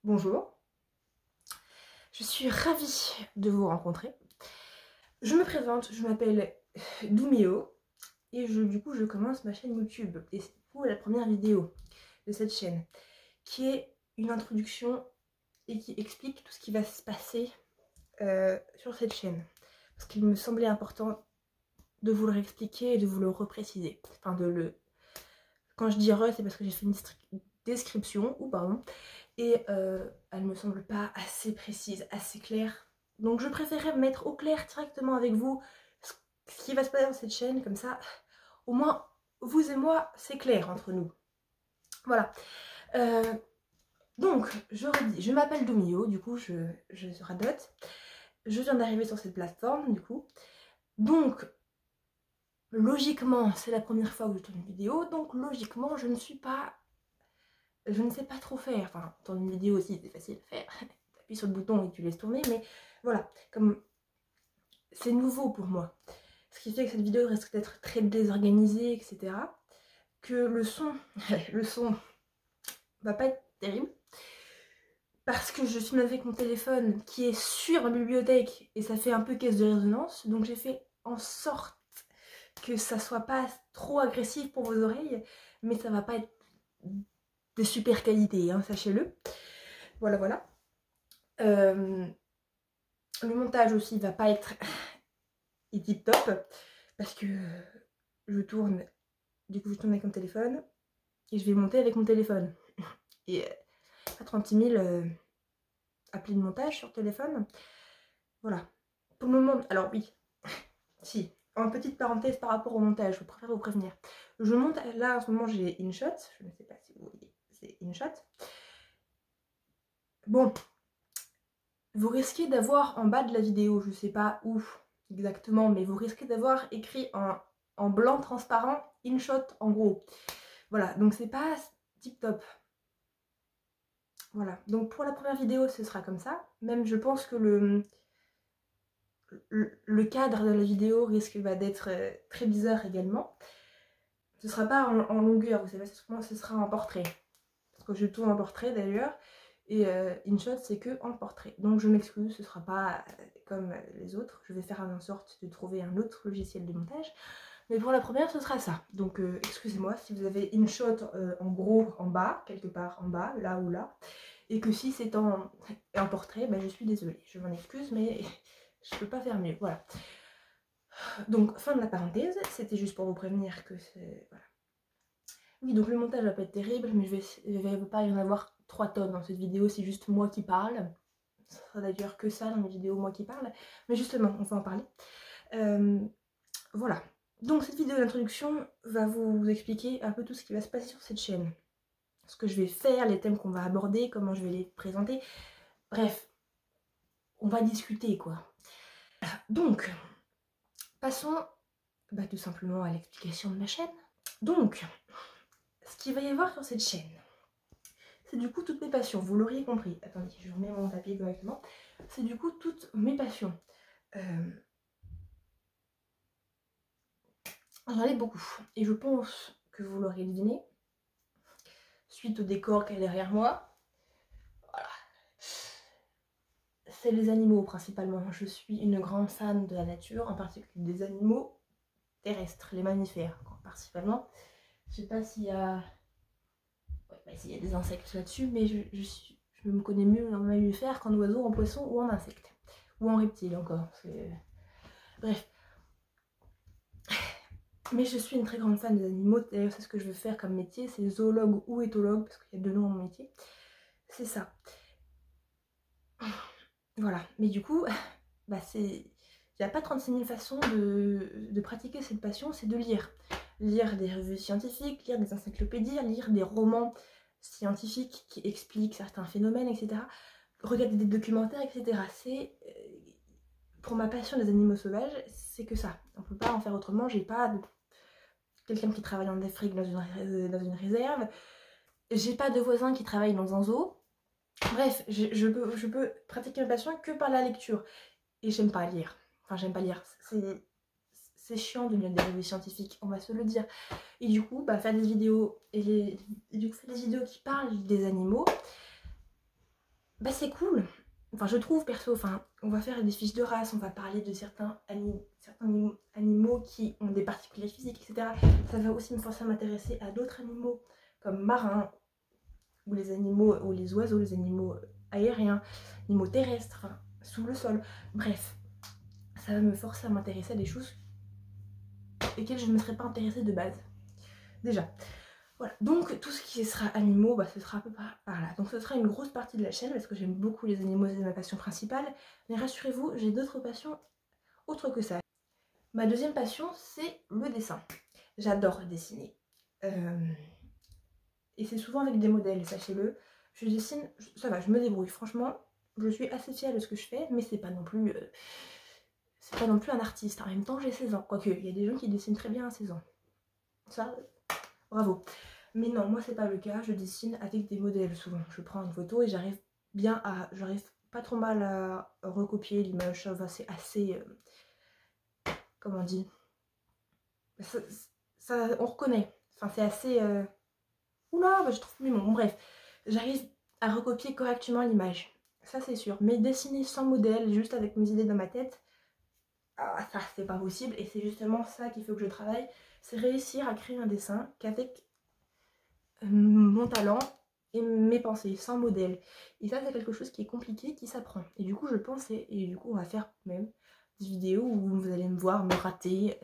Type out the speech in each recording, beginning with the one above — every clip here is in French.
Bonjour, je suis ravie de vous rencontrer. Je me présente, je m'appelle Doumio et du coup je commence ma chaîne YouTube. Et c'est pour la première vidéo de cette chaîne qui est une introduction et qui explique tout ce qui va se passer sur cette chaîne. Parce qu'il me semblait important de vous le réexpliquer et de vous le repréciser. Enfin Quand je dis c'est parce que j'ai fait une description, et elle me semble pas assez précise, assez claire. Donc je préférais mettre au clair directement avec vous ce qui va se passer dans cette chaîne, comme ça, au moins, vous et moi, c'est clair entre nous. Voilà. Donc, je redis, je m'appelle Doumio, du coup, je radote. Je viens d'arriver sur cette plateforme, du coup. Donc, logiquement, c'est la première fois que je tourne une vidéo, donc logiquement, je ne sais pas trop faire. Enfin, tourner une vidéo aussi, c'est facile à faire. T'appuies sur le bouton et tu laisses tourner, mais voilà, comme c'est nouveau pour moi. Ce qui fait que cette vidéo risque d'être très désorganisée, etc. Que le son, le son va pas être terrible. Parce que je filme avec mon téléphone qui est sur ma bibliothèque et ça fait un peu caisse de résonance. Donc j'ai fait en sorte que ça soit pas trop agressif pour vos oreilles, mais ça va pas être de super qualité, hein, sachez-le. Voilà, voilà. Le montage aussi va pas être tip top parce que je tourne, du coup je tourne avec mon téléphone et je vais monter avec mon téléphone. Et à 36 000 applis de montage sur téléphone. Voilà. Pour le moment, alors oui, si, en petite parenthèse par rapport au montage, je préfère vous prévenir. Je monte, là en ce moment j'ai InShot, je ne sais pas si vous voyez, c'est InShot. Bon, vous risquez d'avoir en bas de la vidéo, je sais pas où exactement, mais vous risquez d'avoir écrit en blanc transparent InShot en gros. Voilà, donc c'est pas tip top. Voilà, donc pour la première vidéo ce sera comme ça. Même je pense que le cadre de la vidéo risque d'être très bizarre également. Ce sera pas en longueur, vous savez, ce sera en portrait. Parce que je tourne en portrait d'ailleurs. Et InShot c'est que en portrait. Donc je m'excuse, ce sera pas comme les autres. Je vais faire en sorte de trouver un autre logiciel de montage. Mais pour la première, ce sera ça. Donc excusez-moi si vous avez InShot en gros en bas, quelque part en bas, là ou là. Et que si c'est en portrait, ben je suis désolée. Je m'en excuse, mais je peux pas faire mieux. Voilà. Donc fin de la parenthèse, c'était juste pour vous prévenir que c'est... Voilà. Oui, donc le montage va pas être terrible, mais il va pas y en avoir 3 tonnes dans cette vidéo, c'est juste moi qui parle. Ce sera d'ailleurs que ça dans mes vidéos, moi qui parle. Mais justement, on va en parler. Voilà. Donc cette vidéo d'introduction va vous expliquer un peu tout ce qui va se passer sur cette chaîne. Ce que je vais faire, les thèmes qu'on va aborder, comment je vais les présenter. Bref, on va discuter quoi. Donc, passons tout simplement à l'explication de ma chaîne. Donc, ce qu'il va y avoir sur cette chaîne, c'est du coup toutes mes passions, vous l'auriez compris. Attendez, je remets mon papier correctement. C'est du coup toutes mes passions. J'en ai beaucoup. Et je pense que vous l'aurez deviné. Suite au décor qui est derrière moi. Voilà. C'est les animaux principalement. Je suis une grande fan de la nature, en particulier des animaux terrestres, les mammifères, principalement. Je sais pas s'il y a... s'il y a des insectes là-dessus, mais je me connais mieux en mammifère qu'en oiseau, en poisson ou en insecte. Ou en reptile encore. Bref. Mais je suis une très grande fan des animaux. D'ailleurs, c'est ce que je veux faire comme métier. C'est zoologue ou éthologue, parce qu'il y a 2 noms dans mon métier. C'est ça. Voilà. Mais du coup, il n'y a pas 36 000 façons de pratiquer cette passion, c'est de lire. Lire des revues scientifiques, lire des encyclopédies, lire des romans scientifiques qui expliquent certains phénomènes, etc. Regarder des documentaires, etc. C'est... pour ma passion des animaux sauvages, c'est que ça. On peut pas en faire autrement. J'ai pas quelqu'un qui travaille en Afrique dans une réserve. J'ai pas de voisin qui travaille dans un zoo. Bref, je peux pratiquer ma passion que par la lecture. Et j'aime pas lire. Enfin, j'aime pas lire. C'est chiant de lire des revues scientifiques, on va se le dire. Et du coup, faire des vidéos, et du coup, faire des vidéos qui parlent des animaux, bah c'est cool. Enfin je trouve perso, enfin on va faire des fiches de race, on va parler de certains animaux qui ont des particularités physiques, etc. Ça va aussi me forcer à m'intéresser à d'autres animaux comme marins, ou les animaux, ou les oiseaux, les animaux aériens, animaux terrestres, enfin, sous le sol. Bref, ça va me forcer à m'intéresser à des choses auxquelles je ne me serais pas intéressée de base. Déjà. Voilà, donc tout ce qui sera animaux, bah, ce sera un peu par là. Donc ce sera une grosse partie de la chaîne parce que j'aime beaucoup les animaux, c'est ma passion principale. Mais rassurez-vous, j'ai d'autres passions autres que ça. Ma deuxième passion, c'est le dessin. J'adore dessiner. Et c'est souvent avec des modèles, sachez-le. Je dessine, ça va, je me débrouille. Franchement, je suis assez fière de ce que je fais, mais c'est pas non plus... c'est pas non plus un artiste. En même temps, j'ai 16 ans. Quoique, il y a des gens qui dessinent très bien à 16 ans. Ça, bravo. Mais non, moi c'est pas le cas, je dessine avec des modèles souvent. Je prends une photo et j'arrive pas trop mal à recopier l'image, c'est assez, comment on dit, on reconnaît, enfin c'est assez, oula, bah, je trouve plus bon, bref, j'arrive à recopier correctement l'image, ça c'est sûr. Mais dessiner sans modèle, juste avec mes idées dans ma tête, ça c'est pas possible, et c'est justement ça qu'il faut que je travaille, c'est réussir à créer un dessin qu'avec mon talent et mes pensées, sans modèle. Et ça c'est quelque chose qui est compliqué, qui s'apprend. Et du coup je pensais, et du coup on va faire même des vidéos où vous allez me voir me rater,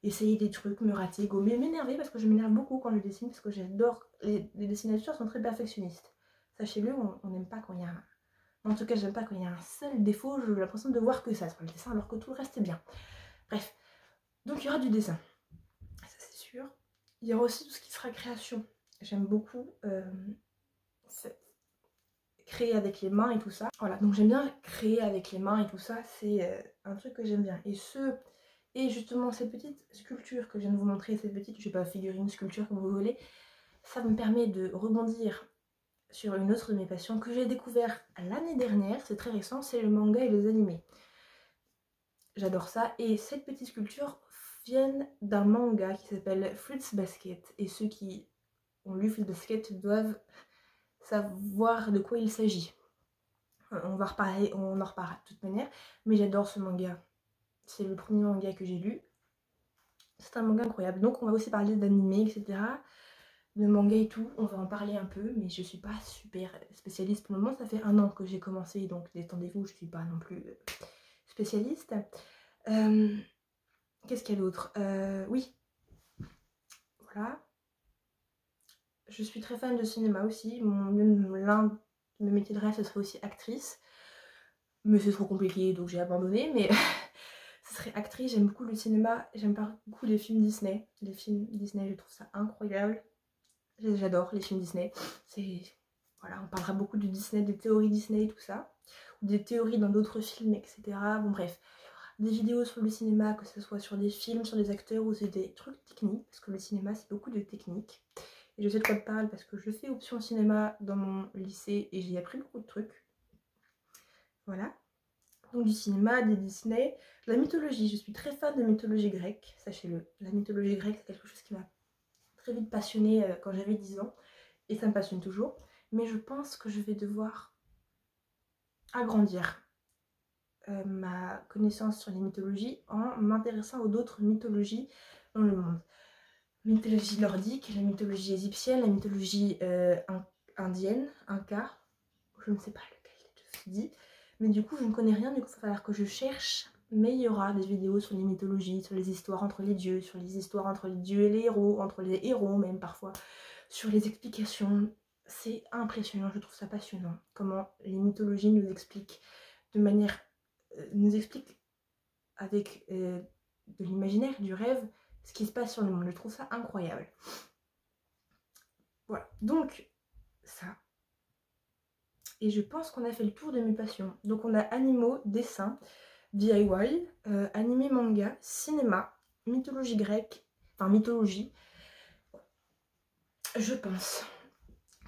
essayer des trucs, me rater, gommer, m'énerver, parce que je m'énerve beaucoup quand je dessine, parce que j'adore, les dessinateurs sont très perfectionnistes. Sachez-le, on n'aime pas quand il y a un... En tout cas j'aime pas quand il y a un seul défaut, j'ai l'impression de voir que ça sur le dessin, alors que tout le reste est bien. Bref, donc il y aura du dessin, ça c'est sûr. Il y aura aussi tout ce qui sera création. J'aime beaucoup créer avec les mains et tout ça. Voilà, donc j'aime bien créer avec les mains et tout ça, c'est un truc que j'aime bien. Et justement cette petite sculpture que je viens de vous montrer, cette petite, je sais pas, figurine, sculpture comme vous voulez, ça me permet de rebondir sur une autre de mes passions que j'ai découvert l'année dernière, c'est très récent, c'est le manga et les animés. J'adore ça, et cette petite sculpture vient d'un manga qui s'appelle Fruits Basket, et ceux qui ont lu Fruits Basket doivent savoir de quoi il s'agit. On va reparler, on en reparlera de toute manière, mais j'adore ce manga. C'est le premier manga que j'ai lu. C'est un manga incroyable. Donc on va aussi parler d'anime, etc. De manga et tout, on va en parler un peu, mais je suis pas super spécialiste pour le moment. Ça fait 1 an que j'ai commencé, donc détendez-vous, je suis pas non plus spécialiste. Qu'est-ce qu'il y a d'autre? Oui, voilà. Je suis très fan de cinéma aussi. L'un de mes métiers de rêve, ce serait aussi actrice. Mais c'est trop compliqué, donc j'ai abandonné. Mais ce serait actrice, j'aime beaucoup le cinéma. J'aime pas beaucoup les films Disney. Les films Disney, je trouve ça incroyable. J'adore les films Disney. Voilà, on parlera beaucoup du Disney, des théories Disney, tout ça. Ou des théories dans d'autres films, etc. Bon bref, des vidéos sur le cinéma, que ce soit sur des films, sur des acteurs ou c'est des trucs techniques. Parce que le cinéma, c'est beaucoup de techniques. Et je sais de quoi je parle parce que je fais option cinéma dans mon lycée et j'ai appris beaucoup de trucs. Voilà. Donc du cinéma, des Disney, de la mythologie. Je suis très fan de mythologie grecque, sachez-le. La mythologie grecque, c'est quelque chose qui m'a très vite passionnée quand j'avais 10 ans. Et ça me passionne toujours. Mais je pense que je vais devoir agrandir ma connaissance sur les mythologies en m'intéressant aux autres mythologies dans le monde. Mythologie nordique, la mythologie égyptienne, la mythologie indienne, inca, je ne sais pas lequel je suis dit, mais du coup je ne connais rien, du coup il va falloir que je cherche, mais il y aura des vidéos sur les mythologies, sur les histoires entre les dieux, sur les histoires entre les dieux et les héros, entre les héros même parfois, sur les explications. C'est impressionnant, je trouve ça passionnant, comment les mythologies nous expliquent de manière, nous expliquent avec de l'imaginaire, du rêve, ce qui se passe sur le monde. Je trouve ça incroyable. Voilà, donc ça. Et je pense qu'on a fait le tour de mes passions. Donc on a animaux, dessin, DIY, animé, manga, cinéma, mythologie grecque, enfin mythologie. Je pense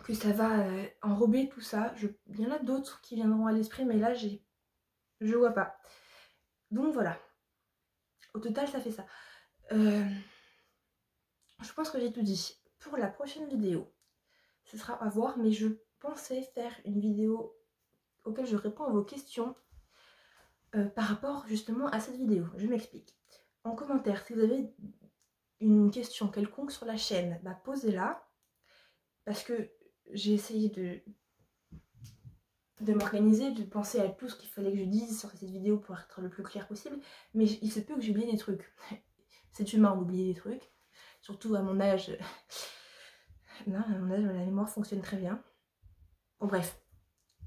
que ça va enrober tout ça. Il y en a d'autres qui viendront à l'esprit, mais là je vois pas. Donc voilà. Au total, ça fait ça. Je pense que j'ai tout dit. Pour la prochaine vidéo, ce sera à voir, mais je pensais faire une vidéo auquel je réponds à vos questions par rapport justement à cette vidéo. Je m'explique. En commentaire, si vous avez une question quelconque sur la chaîne, bah posez-la, parce que j'ai essayé de m'organiser, de penser à tout ce qu'il fallait que je dise sur cette vidéo pour être le plus clair possible, mais il se peut que j'ai oublié des trucs. C'est humain d'oublier des trucs, surtout à mon âge. Non, à mon âge, la mémoire fonctionne très bien. Bon, bref.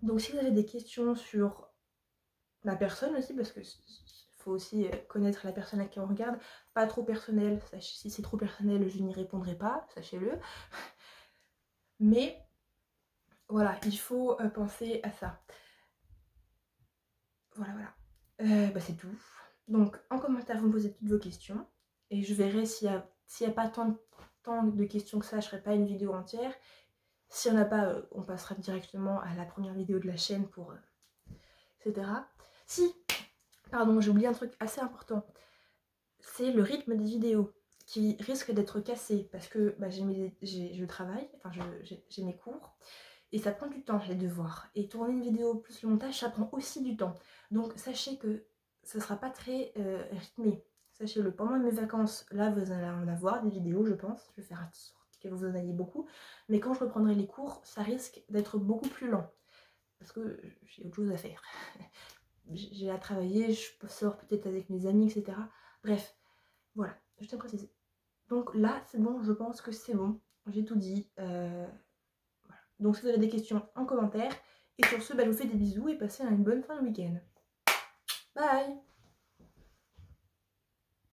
Donc si vous avez des questions sur ma personne aussi, parce que faut aussi connaître la personne à qui on regarde, pas trop personnel, si c'est trop personnel je n'y répondrai pas, sachez-le, mais voilà, il faut penser à ça. Voilà, bah c'est tout. Donc en commentaire vous me posez toutes vos questions, et je verrai s'il n'y a pas tant de questions que ça, je ferai pas une vidéo entière. Si on n'a pas, on passera directement à la première vidéo de la chaîne pour etc. Si, pardon, j'ai oublié un truc assez important, c'est le rythme des vidéos qui risque d'être cassé parce que bah, je travaille, enfin j'ai mes cours et ça prend du temps les devoirs. Et tourner une vidéo plus le montage, ça prend aussi du temps. Donc sachez que ce sera pas très rythmé. Sachez-le, pendant mes vacances, là vous allez en avoir des vidéos je pense, je vais faire en sorte que vous en ayez beaucoup. Mais quand je reprendrai les cours, ça risque d'être beaucoup plus lent. Parce que j'ai autre chose à faire. J'ai à travailler, je sors peut-être avec mes amis, etc. Bref, voilà, je tiens à préciser. Donc là, c'est bon, je pense que c'est bon. J'ai tout dit. Voilà. Donc si vous avez des questions en commentaire. Et sur ce, bah, je vous fais des bisous et passez une bonne fin de week-end. Bye!